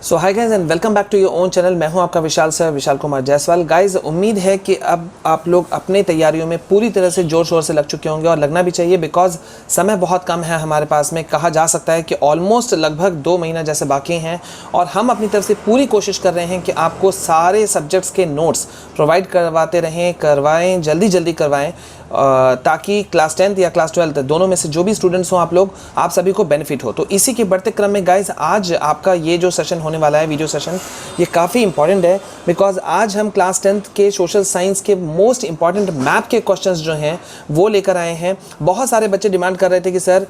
So hi guys and welcome back to your own channel. मैं हूं आपका Vishal sir, Vishal Kumar Jaiswal. Guys उम्मीद है कि अब आप लोग अपने तैयारियों में पूरी तरह से जोर शोर से लग चुके होंगे और लगना भी चाहिए, बिकॉज समय बहुत कम है हमारे पास में। कहा जा सकता है कि ऑलमोस्ट लगभग 2 महीना जैसे बाकी हैं और हम अपनी तरफ से पूरी कोशिश कर रहे हैं कि आपको सारे सब्जेक्ट्स के नोट्स प्रोवाइड करवाते रहें, करवाएँ, जल्दी करवाएँ, ताकि क्लास 10th या क्लास 12th दोनों में से जो भी स्टूडेंट्स हों आप सभी को बेनिफिट हो। तो इसी के बढ़ते क्रम में गाइज आज आपका ये जो सेशन होने वाला है, वीडियो सेशन, ये काफ़ी इंपॉर्टेंट है, बिकॉज आज हम क्लास 10th के सोशल साइंस के मोस्ट इंपॉर्टेंट मैप के क्वेश्चंस जो हैं वो लेकर आए हैं। बहुत सारे बच्चे डिमांड कर रहे थे कि सर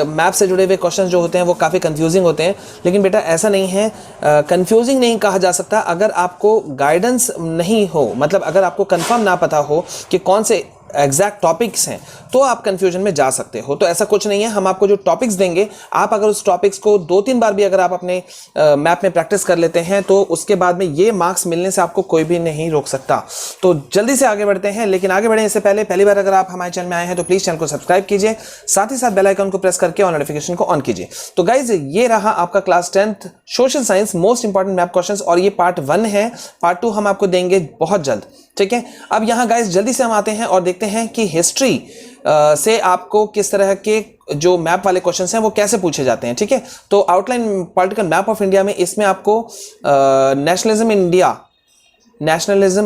मैप से जुड़े हुए क्वेश्चंस जो होते हैं वो काफ़ी कंफ्यूजिंग होते हैं, लेकिन बेटा ऐसा नहीं है। कंफ्यूजिंग नहीं कहा जा सकता। अगर आपको गाइडेंस नहीं हो, मतलब अगर आपको कंफर्म ना पता हो कि कौन से एग्जैक्ट टॉपिक्स हैं, तो आप कंफ्यूजन में जा सकते हो। तो ऐसा कुछ नहीं है। हम आपको जो टॉपिक्स देंगे, आप अगर उस टॉपिक्स को 2-3 बार भी अगर आप अपने मैप में प्रैक्टिस कर लेते हैं, तो उसके बाद में ये मार्क्स मिलने से आपको कोई भी नहीं रोक सकता। तो जल्दी से आगे बढ़ते हैं, लेकिन आगे बढ़ने से पहले पहली बार अगर आप हमारे चैनल में आए हैं तो प्लीज चैनल को सब्सक्राइब कीजिए, साथ ही साथ बेल आइकन को प्रेस करके और नोटिफिकेशन को ऑन कीजिए। तो गाइज ये रहा आपका class 10th social science most important map questions, और ये पार्ट 1 है। पार्ट 2 हम आपको देंगे बहुत जल्द, ठीक है। अब यहाँ गाइज जल्दी से हम आते हैं और देखते हैं कि हिस्ट्री से आपको किस तरह के जो मैप वाले क्वेश्चंस हैं वो कैसे पूछे जाते हैं, ठीक है। तो outline political map of India में इसमें आपको नेशनलिज्म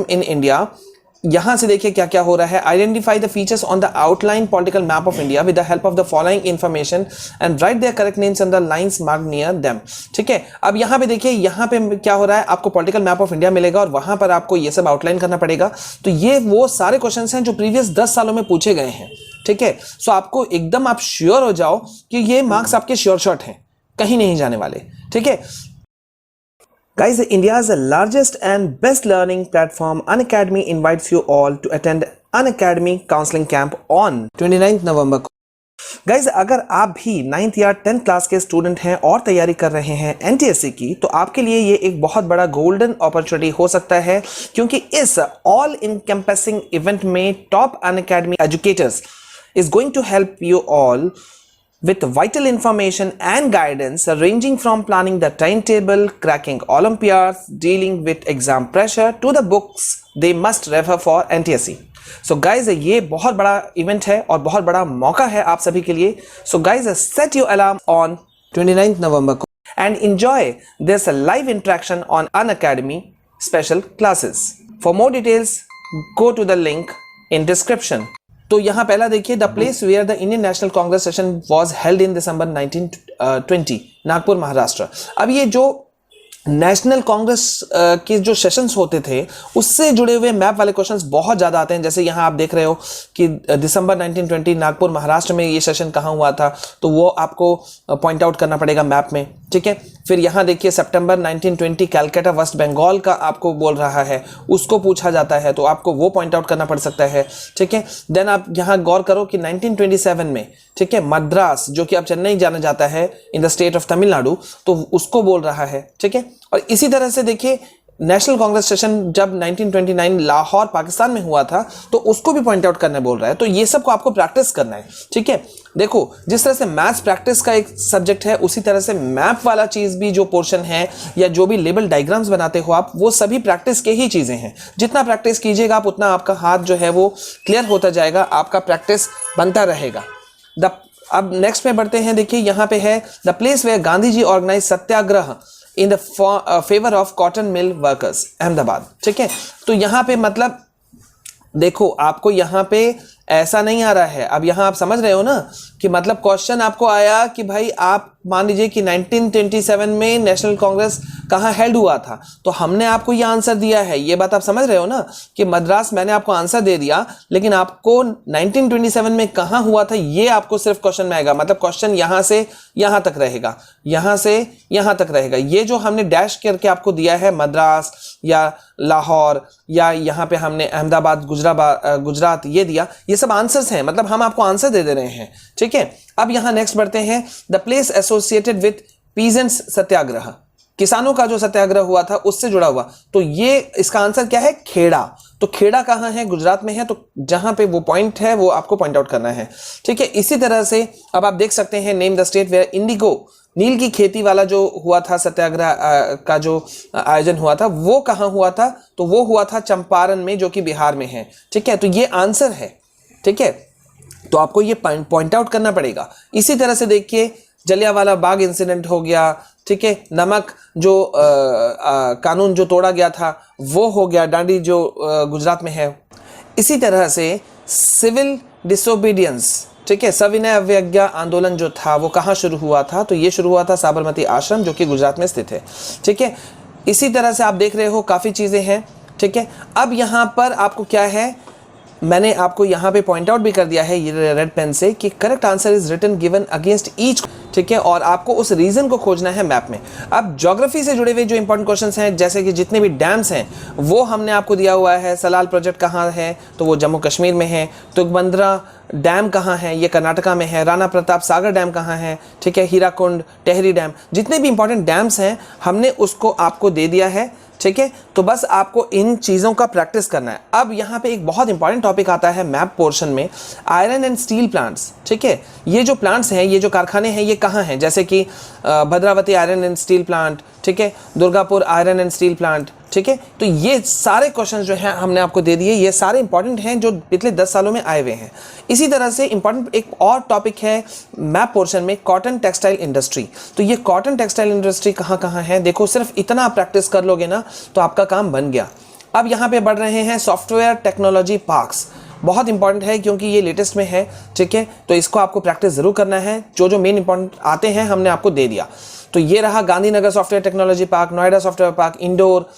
इन इंडिया, यहां से देखिए क्या क्या हो रहा है। Identify the features on the outline political map of India with the help of the following information and write their correct names on the lines marked near them, ठीक है। अब यहां पे देखिए, यहां पे क्या हो रहा है, आपको पॉलिटिकल मैप ऑफ इंडिया मिलेगा और वहां पर आपको ये सब आउटलाइन करना पड़ेगा। तो ये वो सारे क्वेश्चन हैं जो प्रीवियस 10 सालों में पूछे गए हैं, ठीक है। सो आपको एकदम आप श्योर हो जाओ कि ये मार्क्स आपके श्योर शॉट हैं, कहीं नहीं जाने वाले, ठीक है। Guys, India's largest and best learning platform, Unacademy, invites you all to attend Unacademy counseling camp on 29th नवंबर को। गाइज अगर आप भी 9th या 10th क्लास के स्टूडेंट हैं और तैयारी कर रहे हैं NTSC की, तो आपके लिए ये एक बहुत बड़ा गोल्डन अपॉर्चुनिटी हो सकता है, क्योंकि इस ऑल इनकम्पेसिंग इवेंट में top Unacademy educators is going to help you all with vital information and guidance ranging from planning the timetable, cracking Olympiads, dealing with exam pressure to the books they must refer for NTSC. So guys, ये बहुत बड़ा event है और बहुत बड़ा मौका है आप सभी के लिए। So guys, set your alarm on 29th नवंबर को and enjoy this live interaction on Unacademy special classes. For more details, go to the link in description. तो यहां पहला देखिए, the place where the Indian National Congress session was held in December 1920, Nagpur, Maharashtra. अब ये जो national Congress के जो sessions होते थे उससे जुड़े हुए मैप वाले क्वेश्चंस बहुत ज़्यादा आते हैं। जैसे यहाँ आप देख रहे हो कि दिसंबर 1920 नागपुर, महाराष्ट्र में ये सेशन कहाँ हुआ था, तो वो आपको पॉइंट आउट करना पड़ेगा मैप में, ठीक है। फिर यहाँ देखिए सितंबर 1920 कैलकाटा, वेस्ट बंगाल का आपको बोल रहा है, उसको पूछा जाता है, तो आपको वो पॉइंट आउट करना पड़ सकता है, ठीक है। देन आप यहाँ गौर करो कि 1927 में, ठीक है, मद्रास, जो कि अब चेन्नई जाना जाता है in the state of Tamil Nadu, तो उसको बोल रहा है, ठीक है। और इसी तरह से देखिए नेशनल कांग्रेस सेशन जब 1929 लाहौर, पाकिस्तान में हुआ था, तो उसको भी पॉइंट आउट करने बोल रहा है। तो ये सब को आपको प्रैक्टिस करना है, ठीक है। देखो, जिस तरह से मैथ्स प्रैक्टिस का एक सब्जेक्ट है, उसी तरह से मैप वाला चीज भी जो पोर्शन है, या जो भी लेबल डायग्राम्स बनाते हो आप, वो सभी प्रैक्टिस के ही चीजें हैं। जितना प्रैक्टिस कीजिएगा आप, उतना आपका हाथ जो है वो क्लियर होता जाएगा, आपका प्रैक्टिस बनता रहेगा। अब नेक्स्ट में बढ़ते हैं। देखिए यहाँ पे है the place where Gandhi ji organize satyagraha in the favour of cotton mill workers, Ahmedabad, ठीक है। तो यहाँ पे मतलब देखो, आपको यहाँ पे ऐसा नहीं आ रहा है। अब यहाँ आप समझ रहे हो ना कि मतलब क्वेश्चन आपको आया कि भाई आप मान लीजिए कि 1927 में नेशनल कांग्रेस कहाँ हेल्ड हुआ था, तो हमने आपको ये आंसर दिया है। ये बात आप समझ रहे हो ना कि मद्रास, मैंने आपको आंसर दे दिया, लेकिन आपको 1927 में कहाँ हुआ था ये आपको सिर्फ क्वेश्चन में आएगा। मतलब क्वेश्चन यहाँ से यहाँ तक रहेगा, यहाँ से यहाँ तक रहेगा। ये जो हमने डैश करके आपको दिया है, मद्रास या लाहौर या यहाँ पे हमने अहमदाबाद, गुजरात ये दिया, ये सब आंसर्स हैं। मतलब हम आपको आंसर दे दे रहे हैं, ठीक है। अब यहां नेक्स्ट बढ़ते हैं। The place associated with peasants Satyagraha, किसानों का जो सत्याग्रह हुआ था उससे जुड़ा हुआ, तो ये इसका आंसर क्या है, खेड़ा। तो खेड़ा कहाँ है, गुजरात में है। तो जहां पे वो पॉइंट है वो आपको पॉइंट आउट करना है, ठीक है। इसी तरह से अब आप देख सकते हैं, name the state where indigo नील की खेती वाला जो हुआ था सत्याग्रह का जो आयोजन हुआ था वो कहाँ हुआ था? तो वो हुआ था चंपारण में, जो कि बिहार में है। ठीक है, तो ये आंसर है। ठीक है, तो आपको ये पॉइंट आउट करना पड़ेगा। इसी तरह से देखिए जलियांवाला बाग इंसिडेंट हो गया। ठीक है, नमक जो कानून जो तोड़ा गया था वो हो गया, दांडी जो गुजरात में है। इसी तरह से सिविल डिसोबीडियंस, ठीक है, सविनय अवज्ञा आंदोलन जो था वो कहाँ शुरू हुआ था? तो ये शुरू हुआ था साबरमती आश्रम, जो कि गुजरात में स्थित है। ठीक है, इसी तरह से आप देख रहे हो काफ़ी चीज़ें हैं। ठीक है, अब यहाँ पर आपको क्या है, मैंने आपको यहाँ पे पॉइंट आउट भी कर दिया है ये रेड पेन से कि correct answer is written given against each. ठीक है, और आपको उस रीजन को खोजना है मैप में। अब ज्योग्राफी से जुड़े हुए जो इंपॉर्टेंट क्वेश्चंस हैं, जैसे कि जितने भी डैम्स हैं वो हमने आपको दिया हुआ है। सलाल प्रोजेक्ट कहाँ है? तो वो जम्मू कश्मीर में है। तुंगभद्रा डैम कहाँ है? ये कर्नाटका में है। राणा प्रताप सागर डैम कहाँ है? ठीक है, हीराकुंड, टेहरी डैम, जितने भी इंपॉर्टेंट डैम्स हैं हमने उसको आपको दे दिया है। ठीक है, तो बस आपको इन चीज़ों का प्रैक्टिस करना है। अब यहाँ पे एक बहुत इंपॉर्टेंट टॉपिक आता है मैप पोर्शन में, आयरन एंड स्टील प्लांट्स। ठीक है, ये जो प्लांट्स हैं, ये जो कारखाने हैं, ये कहाँ हैं? जैसे कि Bhadravati iron and steel plant, ठीक है, Durgapur iron and steel plant. ठीक है, तो ये सारे क्वेश्चंस जो हैं हमने आपको दे दिए, ये सारे इंपॉर्टेंट हैं जो पिछले 10 सालों में आए हुए हैं। इसी तरह से इंपॉर्टेंट एक और टॉपिक है मैप पोर्शन में, कॉटन टेक्सटाइल इंडस्ट्री। तो ये कॉटन टेक्सटाइल इंडस्ट्री कहाँ कहाँ है? देखो, सिर्फ इतना आप प्रैक्टिस कर लोगे ना तो आपका काम बन गया। अब यहाँ पे बढ़ रहे हैं सॉफ्टवेयर टेक्नोलॉजी पार्क्स, बहुत इंपॉर्टेंट है क्योंकि ये लेटेस्ट में है। ठीक है, तो इसको आपको प्रैक्टिस जरूर करना है। जो मेन इंपॉर्टेंट आते हैं हमने आपको दे दिया। तो ये रहा Gandhinagar software technology park, Noida software park, Indore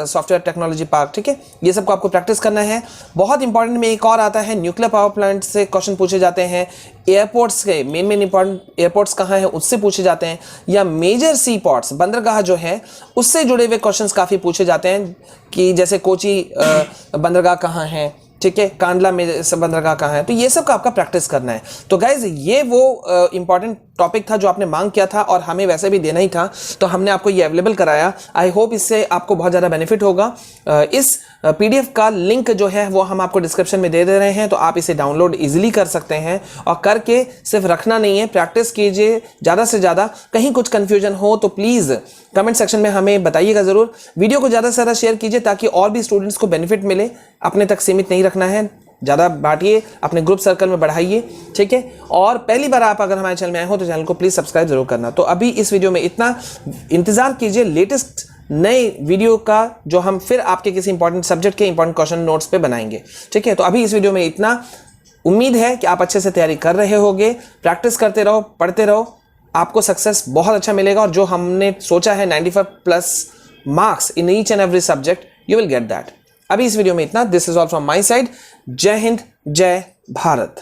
software technology park. ठीक है, ये सबको आपको प्रैक्टिस करना है। बहुत इंपॉर्टेंट में एक और आता है, न्यूक्लियर पावर प्लांट से क्वेश्चन पूछे जाते हैं। एयरपोर्ट्स के मेन इंपॉर्टेंट एयरपोर्ट्स कहाँ हैं उससे पूछे जाते हैं, या मेजर सी पोर्ट्स बंदरगाह जो है उससे जुड़े हुए क्वेश्चंस काफ़ी पूछे जाते हैं कि जैसे कोची बंदरगाह कहाँ है, ठीक है, कांडला में सब बंदरगाह कहाँ है। तो ये सब का आपका प्रैक्टिस करना है। तो गाइज ये वो इंपॉर्टेंट टॉपिक था जो आपने मांग किया था और हमें वैसे भी देना ही था, तो हमने आपको ये अवेलेबल कराया। आई होप इससे आपको बहुत ज़्यादा बेनिफिट होगा। इस PDF का लिंक जो है वो हम आपको डिस्क्रिप्शन में दे रहे हैं, तो आप इसे डाउनलोड इजीली कर सकते हैं और करके सिर्फ रखना नहीं है, प्रैक्टिस कीजिए ज़्यादा से ज़्यादा। कहीं कुछ कन्फ्यूजन हो तो प्लीज़ कमेंट सेक्शन में हमें बताइएगा ज़रूर। वीडियो को ज़्यादा से ज़्यादा शेयर कीजिए ताकि और भी स्टूडेंट्स को बेनिफिट मिले। अपने तक सीमित नहीं रखना है, ज़्यादा बांटिए, अपने ग्रुप सर्कल में बढ़ाइए। ठीक है, और पहली बार आप अगर हमारे चैनल में आए हो तो चैनल को प्लीज़ सब्सक्राइब जरूर करना। तो अभी इस वीडियो में इतना, इंतजार कीजिए लेटेस्ट नए वीडियो का जो हम फिर आपके किसी इंपॉर्टेंट सब्जेक्ट के इंपॉर्टेंट क्वेश्चन नोट्स पे बनाएंगे। ठीक है, तो अभी इस वीडियो में इतना। उम्मीद है कि आप अच्छे से तैयारी कर रहे होगे। प्रैक्टिस करते रहो, पढ़ते रहो, आपको सक्सेस बहुत अच्छा मिलेगा। और जो हमने सोचा है 95+ marks in each and every subject, you will get that. अभी इस वीडियो में इतना। This is all from my side. जय हिंद, जय भारत।